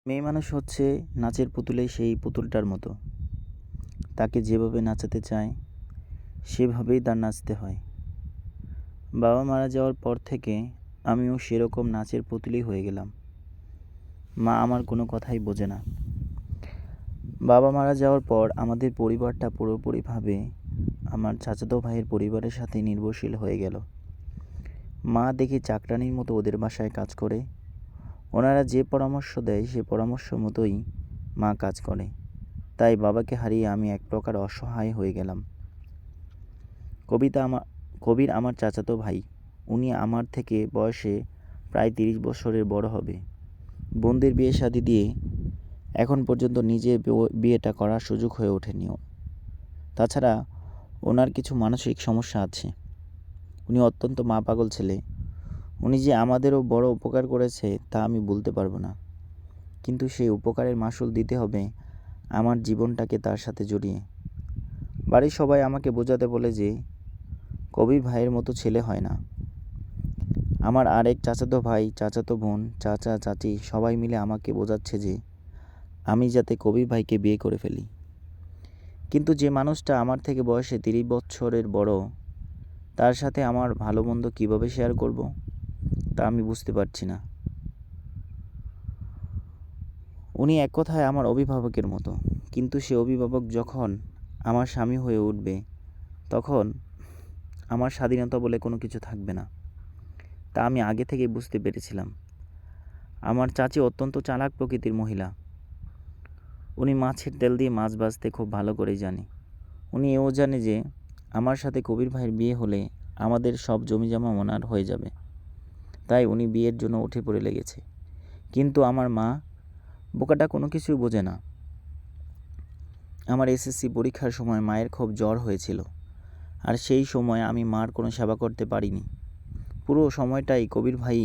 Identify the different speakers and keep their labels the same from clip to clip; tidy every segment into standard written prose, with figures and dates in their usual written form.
Speaker 1: মেয়ে মানুষ হচ্ছে নাচের পুতুলে সেই পুতুলটার মতো। তাকে যেভাবে নাচাতে চায় সেভাবেই তার নাচতে হয়। বাবা মারা যাওয়ার পর থেকে আমিও সেরকম নাচের পুতুলই হয়ে গেলাম। মা আমার কোনো কথাই বোঝে না। বাবা মারা যাওয়ার পর আমাদের পরিবারটা পুরোপুরিভাবে আমার চাচাতো ভাইয়ের পরিবারের সাথে নির্ভরশীল হয়ে গেল। মা দেখি চাকরানির মতো ওদের বাসায় কাজ করে। ওনারা যে পরামর্শ দেয় সে পরামর্শ মতোই মা কাজ করে। তাই বাবাকে হারিয়ে আমি এক প্রকার অসহায় হয়ে গেলাম। কবির আমার চাচাতো ভাই। উনি আমার থেকে বয়সে প্রায় 30 বছরের বড় হবে। বোনদের বিয়ে শাদী দিয়ে এখন পর্যন্ত নিজে বিয়েটা করার সুযোগ হয়ে ওঠেনি। তাছাড়া ওনার কিছু মানসিক সমস্যা আছে। উনি অত্যন্ত মা পাগল ছেলে। উনি যে আমাদেরও বড় উপকার করেছে তা আমি বলতে পারবো না, কিন্তু সেই উপকারের মাসুল দিতে হবে আমার জীবনটাকে তার সাথে জড়িয়ে। বাড়ির সবাই আমাকে বোঝাতে বলে যে কবির ভাইয়ের মতো ছেলে হয় না। আমার আরেক চাচাতো ভাই, চাচাতো বোন, চাচা চাচি সবাই মিলে আমাকে বোঝাচ্ছে যে আমি যাতে কবির ভাইকে বিয়ে করে ফেলি। কিন্তু যে মানুষটা আমার থেকে বয়সে 30 বছরের বড়, তার সাথে আমার ভালো মন্দ কীভাবে শেয়ার করব তা আমি বুঝতে পারছি না। উনি এক কথায় আমার অভিভাবকের মতো, কিন্তু সে অভিভাবক যখন আমার স্বামী হয়ে উঠবে তখন আমার স্বাধীনতা বলে কোনো কিছু থাকবে না। তা আমি আগে থেকেই বুঝতে পেরেছিলাম। আমার চাচি অত্যন্ত চালাক প্রকৃতির মহিলা। উনি মাছের তেল দিয়ে মাছ ভাজতে খুব ভালো করেই জানে। উনি এও জানে যে আমার সাথে কবির ভাইয়ের বিয়ে হলে আমাদের সব জমিজমা ওনার হয়ে যাবে। তাই উনি বিয়ের জন্য উঠে পড়ে লেগেছে। কিন্তু আমার মা বোকাটা কোনো কিছুই বোঝে না। আমার এসএসসি পরীক্ষার সময় মায়ের খুব জ্বর হয়েছিল, আর সেই সময় আমি মার কোনো সেবা করতে পারিনি। পুরো সময়টাই কবির ভাই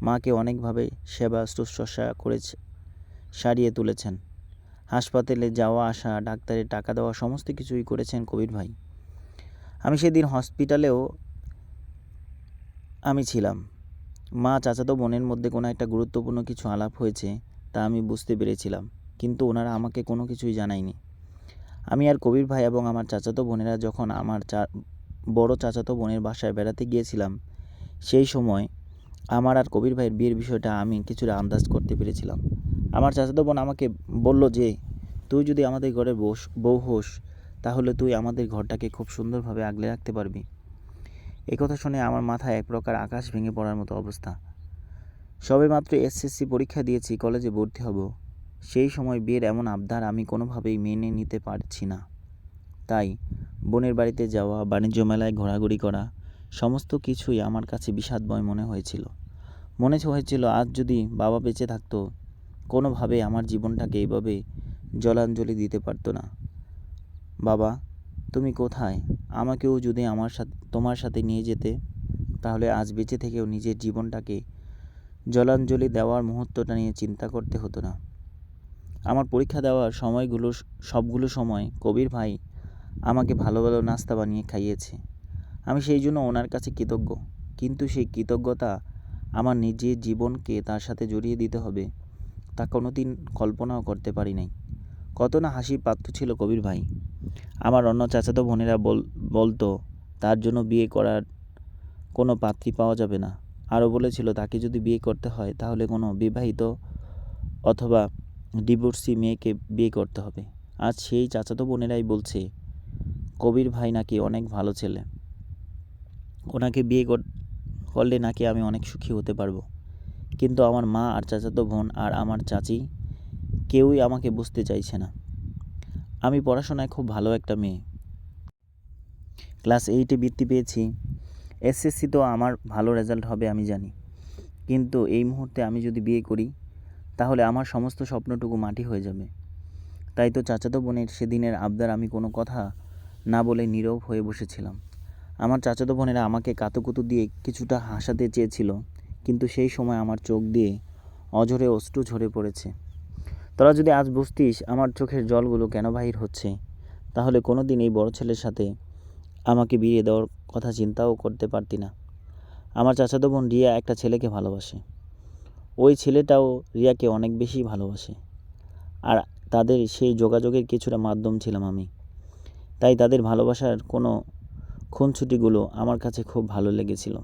Speaker 1: মাকে অনেকভাবে সেবা শুশ্রূষা করেছে, সারিয়ে তুলেছেন। হাসপাতালে যাওয়া আসা, ডাক্তারের টাকা দেওয়া সমস্ত কিছুই করেছেন কবির ভাই। আমি সেদিন হসপিটালেও আমি ছিলাম। মা চাচাতো বোনের মধ্যে কোনো একটা গুরুত্বপূর্ণ কিছু আলাপ হয়েছে তা আমি বুঝতে পেরেছিলাম, কিন্তু ওনারা আমাকে কোনো কিছুই জানায়নি। আমি আর কবির ভাই এবং আমার চাচাতো বোনেরা যখন আমার বড় চাচাতো বোনের বাসায় বেড়াতে গিয়েছিলাম, সেই সময় আমার আর কবির ভাইয়ের বিয়ের বিষয়টা আমি কিছুটা আন্দাজ করতে পেরেছিলাম। আমার চাচাতো বোন আমাকে বলল যে তুই যদি আমাদের ঘরের বউ হোস তাহলে তুই আমাদের ঘরটাকে খুব সুন্দরভাবে আগলে রাখতে পারবি। এই কথা শুনে আমার মাথায় এক প্রকার আকাশ ভেঙে পড়ার মতো অবস্থা। সবেমাত্র এসএসসি পরীক্ষা দিয়েছি, কলেজে ভর্তি হব। সেই সময় বিয়ের এমন আবদার আমি কোনোভাবেই মেনে নিতে পারছি না। তাই বোনের বাড়িতে যাওয়া, বাণিজ্য মেলায় ঘোরাঘুরি করা সমস্ত কিছুই আমার কাছে বিষাদময় মনে হয়েছিল। আজ যদি বাবা বেঁচে থাকতো, কোনোভাবে আমার জীবনটাকে এইভাবে জলাঞ্জলি দিতে পারতো না। বাবা, তুমি কোথায়? আমাকেও যদি তোমার সাথে নিয়ে যেতে, তাহলে আজ বেঁচে থেকেও নিজের জীবনটাকে জলাঞ্জলি দেওয়ার মুহূর্তটা নিয়ে চিন্তা করতে হতো না। আমার পরীক্ষা দেওয়ার সবগুলো সময় কবির ভাই আমাকে ভালো ভালো নাস্তা বানিয়ে খাইয়েছে। আমি সেই জন্য ওনার কাছে কৃতজ্ঞ। কিন্তু সেই কৃতজ্ঞতা আমার নিজের জীবনকে তার সাথে জড়িয়ে দিতে হবে তা কোনোদিন কল্পনাও করতে পারি নাই। কত না হাসির পাত্র ছিল কবির ভাই। আমার অন্য চাচাতো বোনেরা বলতো তার জন্য বিয়ে করার কোনো পাত্রী পাওয়া যাবে না। আরও বলেছিল তাকে যদি বিয়ে করতে হয় তাহলে কোনো বিবাহিত অথবা ডিভোর্সি মেয়েকে বিয়ে করতে হবে। আজ সেই চাচাতো বোনেরাই বলছে কবির ভাই নাকি অনেক ভালো ছেলে, ওনাকে বিয়ে করলে নাকি আমি অনেক সুখী হতে পারবো। কিন্তু আমার মা আর চাচাতো বোন আর আমার চাচি কেউই আমাকে বুঝতে চাইছে না। আমি পড়াশোনায় খুব ভালো একটা মেয়ে। ক্লাস 8-এ বৃত্তি পেয়েছি। এসএসসি তো আমার ভালো রেজাল্ট হবে আমি জানি, কিন্তু এই মুহূর্তে আমি যদি বিয়ে করি তাহলে আমার সমস্ত স্বপ্নটুকু মাটি হয়ে যাবে। তাই তো চাচাতো বোনের সেদিনের আবদার আমি কোনো কথা না বলে নীরব হয়ে বসেছিলাম। আমার চাচাতো বোনেরা আমাকে কাতুকুতু দিয়ে কিছুটা হাসাতে চেয়েছিল, কিন্তু সেই সময় আমার চোখ দিয়ে অঝরে অশ্রু ঝরে পড়েছে। তোরা যদি আজ বুঝতিস আমার চোখের জলগুলো কেন বাহির হচ্ছে, তাহলে কোনো দিন এই বড় ছেলের সাথে আমাকে বিয়ে দেওয়ার কথা চিন্তাও করতে পারতি না। আমার চাচাতো বোন রিয়া একটা ছেলেকে ভালোবাসে। ওই ছেলেটাও রিয়াকে অনেক বেশি ভালোবাসে, আর তাদের সেই যোগাযোগের কিছুটা মাধ্যম ছিলাম আমি। তাই তাদের ভালোবাসার কোনো খুনসুটিগুলো আমার কাছে খুব ভালো লেগেছিল।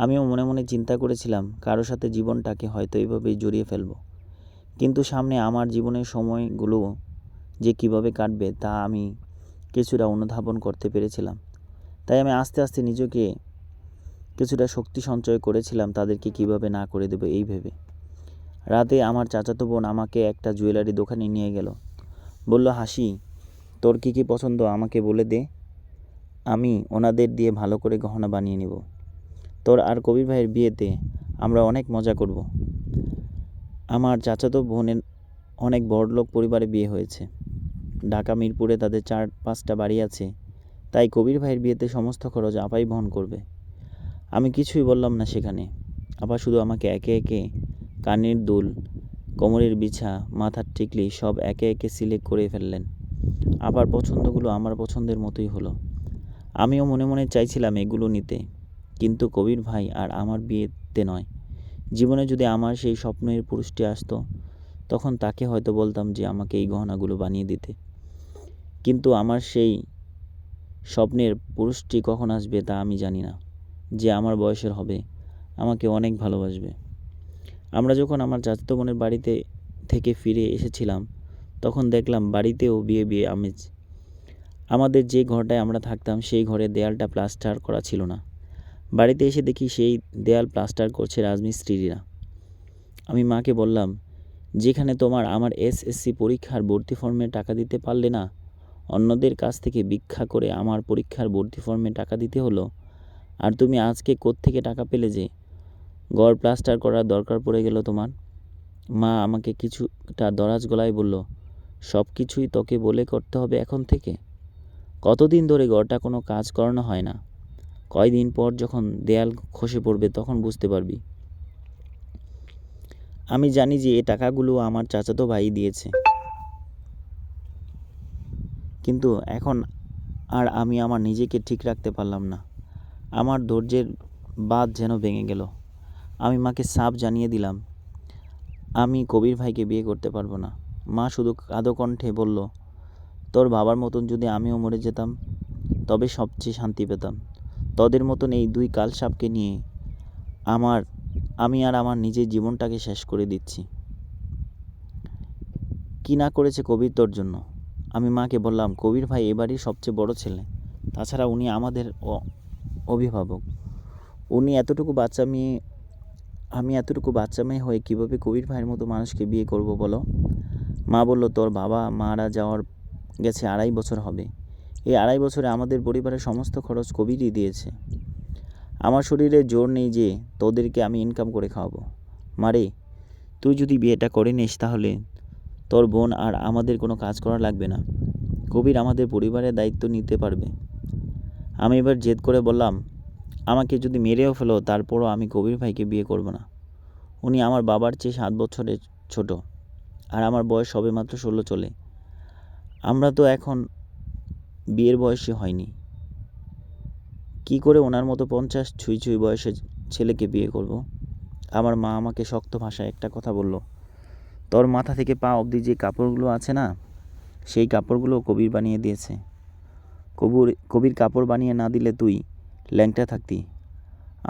Speaker 1: আমিও মনে মনে চিন্তা করেছিলাম কারো সাথে জীবনটাকে হয়তো এইভাবেই জড়িয়ে ফেলবো, কিন্তু সামনে আমার জীবনের সময়গুলো যে কিভাবে কাটবে তা আমি কিছুটা অনুধাবন করতে পেরেছিলাম। তাই আমি আস্তে আস্তে নিজেকে কিছুটা শক্তি সঞ্চয় করেছিলাম তাদেরকে কিভাবে না করে দেবো এই ভেবে। রাতে আমার চাচাতো বোন আমাকে একটা জুয়েলারি দোকানে নিয়ে গেল। বলল, হাসি, তোর কী কী পছন্দ আমাকে বলে দে, আমি ওনাদের দিয়ে ভালো করে গহনা বানিয়ে নেব। তোর আর কবির ভাইয়ের বিয়েতে আমরা অনেক মজা করব। আমার চাচাতো বোনের অনেক বড়লোক পরিবারে বিয়ে হয়েছে। ঢাকা মিরপুরে তাদের 4-5টা বাড়ি আছে। তাই কবির ভাইয়ের বিয়েতে সমস্ত খরচ আপাই বহন করবে। আমি কিছুই বললাম না সেখানে। আপা শুধু আমাকে একে একে কানের দুল, কোমরের বিছা, মাথার টিকলি সব একে একে সিলেক্ট করে ফেললেন। আপার পছন্দগুলো আমার পছন্দের মতোই হলো। আমিও মনে মনে চাইছিলাম এগুলো নিতে, কিন্তু কবির ভাই আর আমার বিয়েতে নয়। জীবনে যদি আমার সেই স্বপ্নের পুরুষটি আসতো, তখন তাকে হয়তো বলতাম যে আমাকে এই গহনাগুলো বানিয়ে দিতে। কিন্তু আমার সেই স্বপ্নের পুরুষটি কখন আসবে তা আমি জানি না। যে আমার বয়সের হবে, আমাকে অনেক ভালোবাসবে। আমরা যখন আমার চাচাতো বোনের বাড়িতে থেকে ফিরে এসেছিলাম, তখন দেখলাম বাড়িতেও বিয়ে বিয়ে আমেজ। আমাদের যে ঘরটায় আমরা থাকতাম সেই ঘরে দেয়ালটা প্লাস্টার করা ছিল না। বাড়িতে এসে দেখি সেই দেয়াল প্লাস্টার করছে রাজমিস্ত্রিরা। আমি মাকে বললাম, যেখানে তোমার আমার এসএসসি পরীক্ষার ভর্তি ফর্মে টাকা দিতে পারলে না, অন্যদের কাছ থেকে ভিক্ষা করে আমার পরীক্ষার ভর্তি ফর্মে টাকা দিতে হলো, আর তুমি আজকে কোত্থেকে টাকা পেলে যে ঘর প্লাস্টার করার দরকার পড়ে গেল তোমার? মা আমাকে কিছুটা দরাজ গলায় বলল, সব কিছুই তোকে বলে করতে হবে এখন থেকে? কতদিন ধরে ঘরটা কোনো কাজ করানো হয় না? কয়দিন পর যখন দেয়াল খসে পড়বে তখন বুঝতে পারবি। আমি জানি যে এই টাকাগুলো আমার চাচাতো ভাই দিয়েছে, কিন্তু এখন আর আমি আমার নিজেকে ঠিক রাখতে পারলাম না। আমার ধৈর্যের বাঁধ যেন ভেঙে গেল। আমি মাকে সাফ জানিয়ে দিলাম, আমি কবির ভাইকে বিয়ে করতে পারবো না। মা শুধু কাঁদো কণ্ঠে বলল, তোর বাবার মতন যদি আমিও মরে যেতাম তবে সবচেয়ে শান্তি পেতাম। তোদের মতন এই দুই কালসাপকে নিয়ে আমি আর আমার নিজের জীবনটাকে শেষ করে দিচ্ছি। কি না করেছে কবির তোর জন্য? আমি মাকে বললাম, কবির ভাই এবারই সবচেয়ে বড় ছেলে, তাছাড়া উনি আমাদের অভিভাবক। আমি এতটুকু বাচ্চা মেয়ে হয়ে কীভাবে কবির ভাইয়ের মতো মানুষকে বিয়ে করব বলো? মা বলল, তোর বাবা মারা যাওয়ার গেছে 2.5 বছর হবে। এই 2.5 বছরে আমাদের পরিবারের সমস্ত খরচ কবিরই দিয়েছে। আমার শরীরে জোর নেই যে তোদেরকে আমি ইনকাম করে খাওয়াবো। মারে, তুই যদি বিয়েটা করে নিস তাহলে তোর বোন আর আমাদের কোনো কাজ করা লাগবে না। কবির আমাদের পরিবারের দায়িত্ব নিতে পারবে। আমি এবার জেদ করে বললাম, আমাকে যদি মেরেও ফেলো তারপরও আমি কবির ভাইকে বিয়ে করব না। উনি আমার বাবার চেয়ে 7 বছরের ছোট, আর আমার বয়স সবেমাত্র 16 চলে। আমরা তো এখন বিয়ের বয়সী হয়নি। কি করে ওনার মতো 50 ছুঁই ছুঁই বয়সের ছেলেকে বিয়ে করব? আমার মা আমাকে শক্ত ভাষায় একটা কথা বলল, তোর মাথা থেকে পা অবধি যে কাপড়গুলো আছে না, সেই কাপড়গুলো কবির বানিয়ে দিয়েছে। কবির কাপড় বানিয়ে না দিলে তুই ল্যাংটা থাকতি।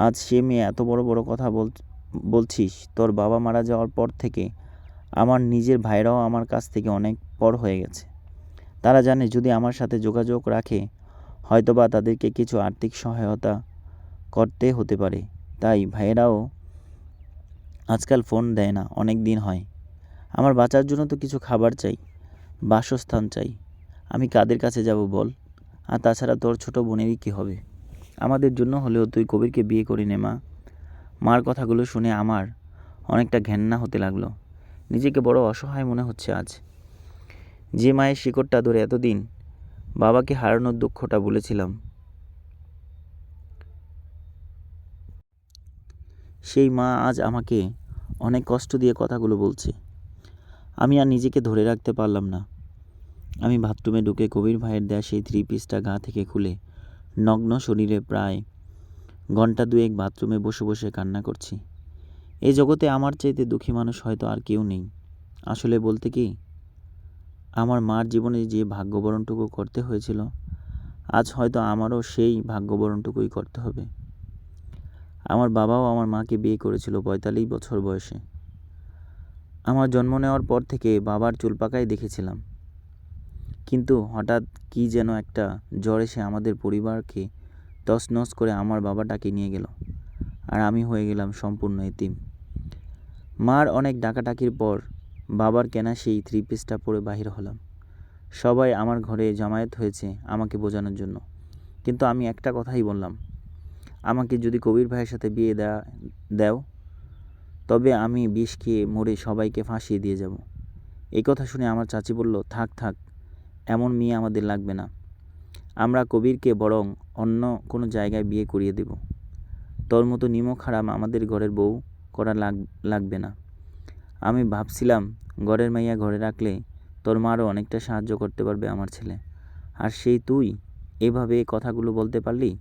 Speaker 1: আজ সে মেয়ে এত বড় বড় কথা বলছিস। তোর বাবা মারা যাওয়ার পর থেকে আমার নিজের ভাইরাও আমার কাছ থেকে অনেক পর হয়ে গেছে। তারা জানে যদি আমার সাথে যোগাযোগ রাখে হয়তোবা তাদেরকে কিছু আর্থিক সহায়তা করতে হতে পারে। তাই ভাইয়েরাও আজকাল ফোন দেয় না, অনেক দিন হয়। আমার বাঁচার জন্য তো কিছু খাবার চাই, বাসস্থান চাই। আমি কাদের কাছে যাব বল? আর তাছাড়া তোর ছোট বোনেরই কী হবে? আমাদের জন্য হলেও তুই কবিরকে বিয়ে করে নে মা। মার কথাগুলো শুনে আমার অনেকটা ঘেন্না হতে লাগলো। নিজেকে বড় অসহায় মনে হচ্ছে আজ। যে মায়ের শিকড়টা ধরে এতদিন বাবাকে হারানোর দুঃখটা বলেছিলাম, সেই মা আজ আমাকে অনেক কষ্ট দিয়ে কথাগুলো বলছে। আমি আর নিজেকে ধরে রাখতে পারলাম না। আমি বাথরুমে ঢুকে কবির ভাইয়ের দেয়া সেই 3 পিসটা গা থেকে খুলে নগ্ন শরীরে প্রায় ঘন্টা 2 বাথরুমে বসে বসে কান্না করছি। এই জগতে আমার চাইতে দুঃখী মানুষ হয়তো আর কেউ নেই। আসলে বলতে কি, আমার মার জীবনে যে ভাগ্যবরণটুকু করতে হয়েছিল, আজ হয়তো আমারও সেই ভাগ্যবরণটুকুই করতে হবে। আমার বাবাও আমার মাকে বিয়ে করেছিল ৪৫ বছর বয়সে। আমার জন্ম নেওয়ার পর থেকে বাবার চুল পাকাই দেখেছিলাম, কিন্তু হঠাৎ কি যেন একটা জ্বর এসে আমাদের পরিবারকে তছনছ করে আমার বাবাটাকে নিয়ে গেল, আর আমি হয়ে গেলাম সম্পূর্ণ এতিম। মার অনেক ডাকাডাকির পর বাবার কেনা সেই 3 পিসটা পরে বাহির হলাম। সবাই আমার ঘরে জমায়েত হয়েছে আমাকে বোঝানোর জন্য, কিন্তু আমি একটা কথাই বললাম, আমাকে যদি কবির ভাইয়ের সাথে বিয়ে দাও তবে আমি বিষ খেয়ে মরে সবাইকে ফাঁসিয়ে দিয়ে যাব। এই কথা শুনে আমার চাচি বলল, থাক থাক, এমন মেয়ে আমাদের লাগবে না। আমরা কবিরকে বরং অন্য কোনো জায়গায় বিয়ে করিয়ে দেব। তোর মতো নিমক হারাম আমাদের ঘরের বউ করা লাগবে না। আমি ভাবছিলাম, ঘরের মাইয়া ঘরে রাখলে তোর মারও অনেকটা সাহায্য করতে পারবে আমার ছেলে। আর সেই তুই এভাবে কথাগুলো বলতে পারলি?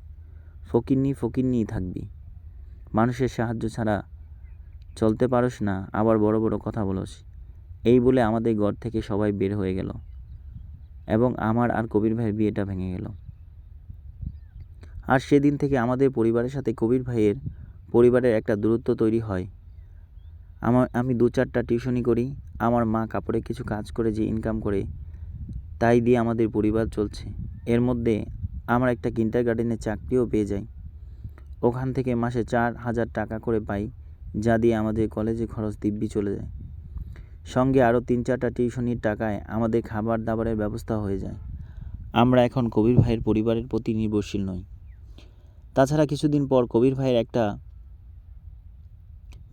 Speaker 1: ফকিন্নিই থাকবি। মানুষের সাহায্য ছাড়া চলতে পারস না, আবার বড় বড় কথা বলস। এই বলে আমাদের ঘর থেকে সবাই বের হয়ে গেল এবং আমার আর কবির ভাইয়ের বিয়েটা ভেঙে গেল। আর সেদিন থেকে আমাদের পরিবারের সাথে কবির ভাইয়ের পরিবারের একটা দূরত্ব তৈরি হয়। আমি 2-4টা টিউশনি করি, আমার মা কাপড়ে কিছু কাজ করে যে ইনকাম করে তাই দিয়ে আমাদের পরিবার চলছে। এর মধ্যে আমার একটা কিন্ডারগার্টেনের চাকরিও পেয়ে যাই। ওখান থেকে মাসে 4,000 টাকা করে পাই, যা দিয়ে আমাদের কলেজে খরচ দিব্যি চলে যায়। সঙ্গে আরও 3-4টা টিউশনির টাকায় আমাদের খাবার দাবারের ব্যবস্থা হয়ে যায়। আমরা এখন কবির ভাইয়ের পরিবারের প্রতি নির্ভরশীল নই। তাছাড়া কিছুদিন পর কবির ভাইয়ের একটা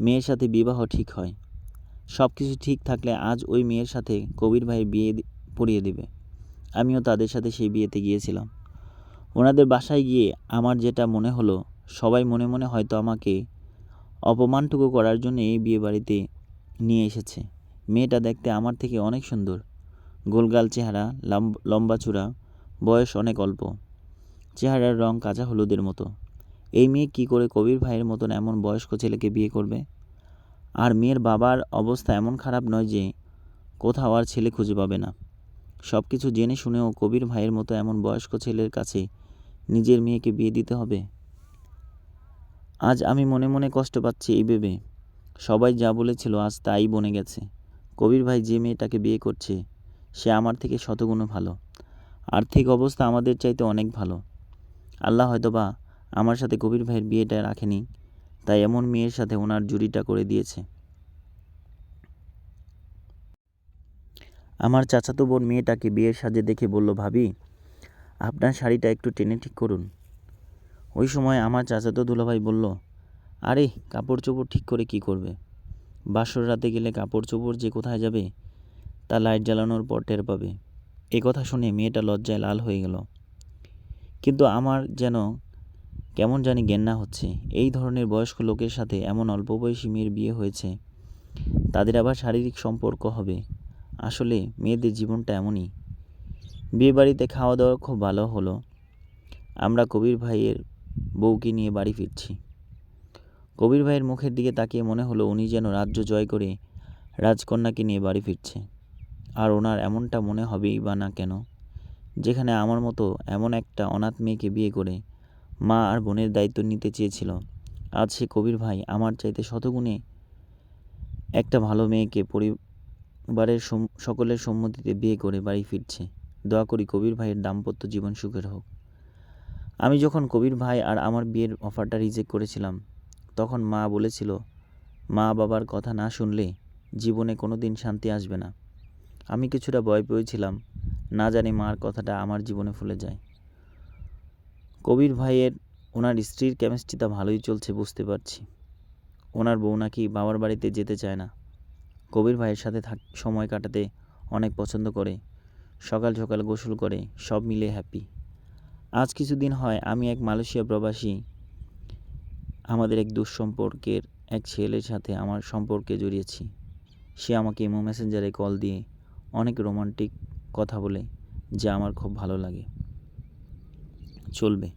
Speaker 1: মেয়ের সাথে বিবাহ ঠিক হয়। সব কিছু ঠিক থাকলে আজ ওই মেয়ের সাথে কবির ভাইয়ের বিয়ে পড়িয়ে দেবে। আমিও তাদের সাথে সেই বিয়েতে গিয়েছিলাম। ওনাদের বাসায় গিয়ে আমার যেটা মনে হলো, সবাই মনে মনে হয়তো আমাকে অপমানটুকু করার জন্য এই বিয়ে বাড়িতে নিয়ে এসেছে। মেয়েটা দেখতে আমার থেকে অনেক সুন্দর, গোলগাল চেহারা, লম্বা চূড়া, বয়স অনেক অল্প, চেহারার রং কাঁচা হলুদের মতো। এই মেয়ে কি করে কবির ভাইয়ের মতন এমন বয়স্ক ছেলেকে বিয়ে করবে? আর মেয়ের বাবার অবস্থা এমন খারাপ নয় যে কোথাও আর ছেলে খুঁজে পাবে না। সব কিছু জেনে শুনেও কবির ভাইয়ের মতো এমন বয়স্ক ছেলের কাছে নিজের মেয়েকে বিয়ে দিতে হবে। আজ আমি মনে মনে কষ্ট পাচ্ছি এই ভেবে। সবাই যা বলেছিল আজ তাই বনে গেছে। কবির ভাই যে মেয়েটাকে বিয়ে করছে সে আমার থেকে শতগুণ ভালো। আর্থিক অবস্থা আমাদের চাইতে অনেক ভালো। আল্লাহ হয়তোবা আমার সাথে কবির ভাইয়ের বিয়েটা রাখেনি, তাই এমন মেয়ের সাথে ওনার জুড়িটা করে দিয়েছে। আমার চাচাতো বোন মেয়েটাকে বিয়ের সাজে দেখে বলল, ভাবি, আপনার শাড়িটা একটু টেনে ঠিক করুন। ওই সময় আমার চাচাতো দুলাভাই বলল, আরে কাপড় চোপড় ঠিক করে কি করবে? বাসর রাতে গেলে কাপড় চোপড় যে কোথায় যাবে তা লাইট জ্বালানোর পর টের পাবে। এ কথা শুনে মেয়েটা লজ্জায় লাল হয়ে গেল। কিন্তু আমার যেন কেমন জানি ঘেন্না হচ্ছে। এই ধরনের বয়স্ক লোকের সাথে এমন অল্প বয়সী মেয়ের বিয়ে হয়েছে, তাদের আবার শারীরিক সম্পর্ক হবে। আসলে মেয়েদের জীবনটা এমনই। বিয়ে বাড়িতে খাওয়া দাওয়া খুব ভালো হলো। আমরা কবির ভাইয়ের বউকে নিয়ে বাড়ি ফিরছি। কবির ভাইয়ের মুখের দিকে তাকিয়ে মনে হলো উনি যেন রাজ্য জয় করে রাজকন্যাকে নিয়ে বাড়ি ফিরছে। আর ওনার এমনটা মনে হবেই বা না কেন, যেখানে আমার মতো এমন একটা অনাথ মেয়েকে বিয়ে করে মা আর বোনের দায়িত্ব নিতে চেয়েছিল, আজ সে কবির ভাই আমার চাইতে শতগুণে একটা ভালো মেয়েকে পরিবারের সকলের সম্মতিতে বিয়ে করে বাড়ি ফিরছে। দোয়া করি কবির ভাইয়ের দাম্পত্য জীবন সুখের হোক। আমি যখন কবির ভাই আর আমার বিয়ের অফারটা রিজেক্ট করেছিলাম, তখন মা বলেছিল, মা বাবার কথা না শুনলে জীবনে কোনো দিন শান্তি আসবে না। আমি কিছুটা ভয় পেয়েছিলাম, না জানি মার কথাটা আমার জীবনে ফলে যায়। কবির ভাইয়ের ওনার স্ত্রীর কেমিস্ট্রিটা ভালোই চলছে বুঝতে পারছি। ওনার বউ নাকি বাবার বাড়িতে যেতে চায় না। কবির ভাইয়ের সাথে সময় কাটাতে অনেক পছন্দ করে, সকাল সকাল গোসল করে, সব মিলে হ্যাপি। আজ কিছুদিন হয় আমি এক মালয়েশিয়া প্রবাসী আমাদের এক দুঃসম্পর্কের এক ছেলের সাথে আমার সম্পর্কে জড়িয়েছি। সে আমাকে ইমো মেসেঞ্জারে কল দিয়ে অনেক রোমান্টিক কথা বলে, যা আমার খুব ভালো লাগে। চলবে।